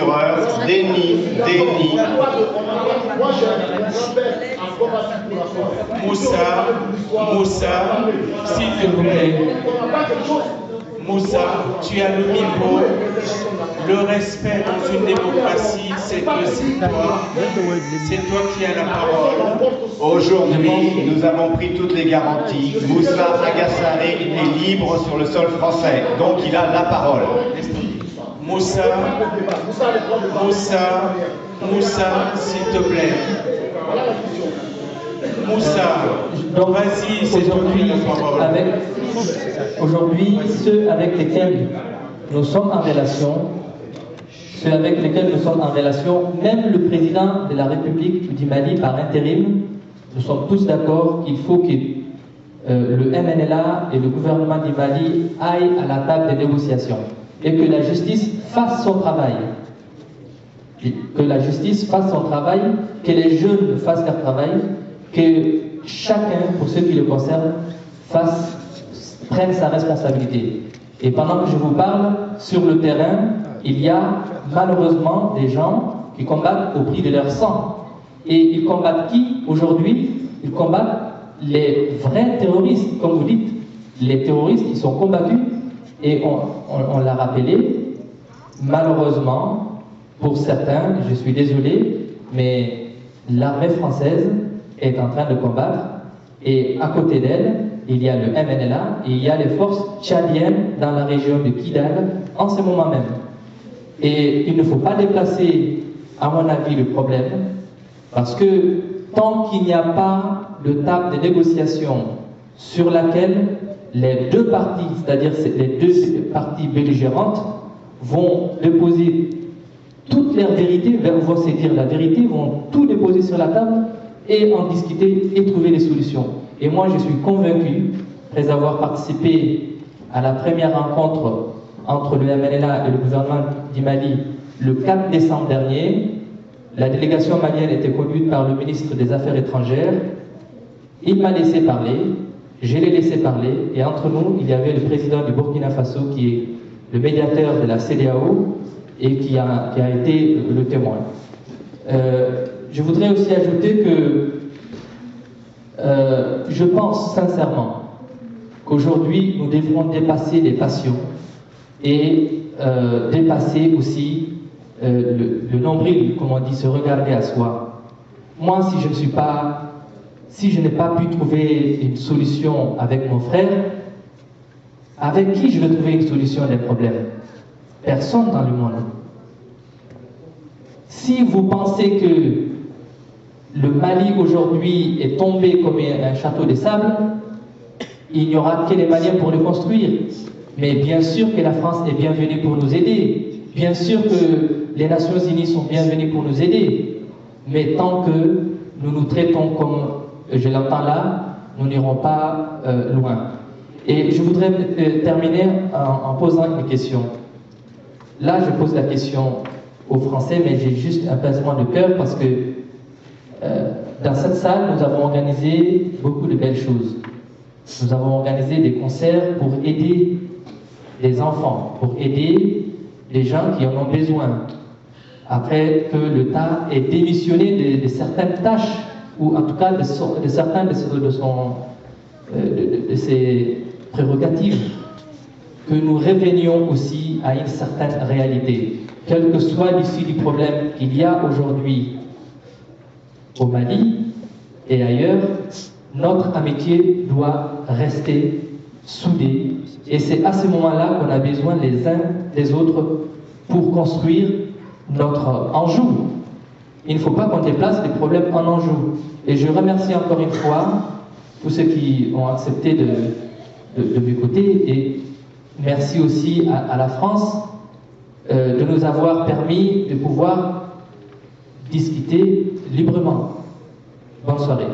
sur heure, déni. Moussa, s'il te plaît. Moussa, tu as le micro. Le respect dans une démocratie, c'est aussi toi. C'est toi qui as la parole. Aujourd'hui, nous avons pris toutes les garanties. Moussa Agassaré est libre sur le sol français, donc il a la parole. Moussa, s'il te plaît. Moussa, donc vas-y, c'est toi qui as la parole. Aujourd'hui, ceux avec lesquels nous sommes en relation, même le président de la République du Mali par intérim, nous sommes tous d'accord qu'il faut que le MNLA et le gouvernement du Mali aillent à la table des négociations et que la justice fasse son travail. Que la justice fasse son travail, que les jeunes fassent leur travail, que chacun, pour ceux qui le concernent, prenne sa responsabilité. Et pendant que je vous parle, sur le terrain, il y a malheureusement des gens qui combattent au prix de leur sang. Et ils combattent qui aujourd'hui? Ils combattent les vrais terroristes, comme vous dites. Les terroristes qui sont combattus, et on l'a rappelé, malheureusement, pour certains, je suis désolé, mais l'armée française est en train de combattre, et à côté d'elle, il y a le MNLA et il y a les forces tchadiennes dans la région de Kidal en ce moment même. Et il ne faut pas déplacer, à mon avis, le problème, parce que tant qu'il n'y a pas de table de négociation sur laquelle les deux parties, c'est-à-dire les deux parties belligérantes, vont déposer toutes leurs vérités, vont se dire la vérité, vont tout déposer sur la table et en discuter et trouver des solutions. Et moi, je suis convaincu, après avoir participé à la première rencontre entre le MNLA et le gouvernement du Mali le 4 décembre dernier, la délégation malienne était conduite par le ministre des Affaires étrangères. Il m'a laissé parler, je l'ai laissé parler, et entre nous, il y avait le président du Burkina Faso qui est le médiateur de la CEDEAO et qui a été le témoin. Je voudrais aussi ajouter que je pense sincèrement qu'aujourd'hui, nous devrons dépasser les passions et dépasser aussi le nombril, comme on dit, se regarder à soi. Moi, si je n'ai pas pu trouver une solution avec mon frère, avec qui je vais trouver une solution des problèmes? Personne dans le monde. Si vous pensez que le Mali aujourd'hui est tombé comme un château de sable, il n'y aura que les Maliens pour le construire. Mais bien sûr que la France est bienvenue pour nous aider. Bien sûr que les Nations Unies sont bienvenues pour nous aider. Mais tant que nous nous traitons comme je l'entends là, nous n'irons pas loin. Et je voudrais terminer en posant une question. Là, je pose la question aux Français, mais j'ai juste un pincement de cœur parce que dans cette salle, nous avons organisé beaucoup de belles choses. Nous avons organisé des concerts pour aider les enfants, pour aider les gens qui en ont besoin. Après que l'État ait démissionné de certaines tâches, ou en tout cas de certains de ses prérogatives, que nous revenions aussi à une certaine réalité. Quelle que soit l'issue du problème qu'il y a aujourd'hui au Mali et ailleurs, notre amitié doit rester soudée. Et c'est à ce moment-là qu'on a besoin les uns des autres pour construire notre Anjou. Il ne faut pas qu'on déplace les problèmes en Anjou. Et je remercie encore une fois tous ceux qui ont accepté de m'écouter, et merci aussi à la France de nous avoir permis de pouvoir discuter librement. Bonne soirée.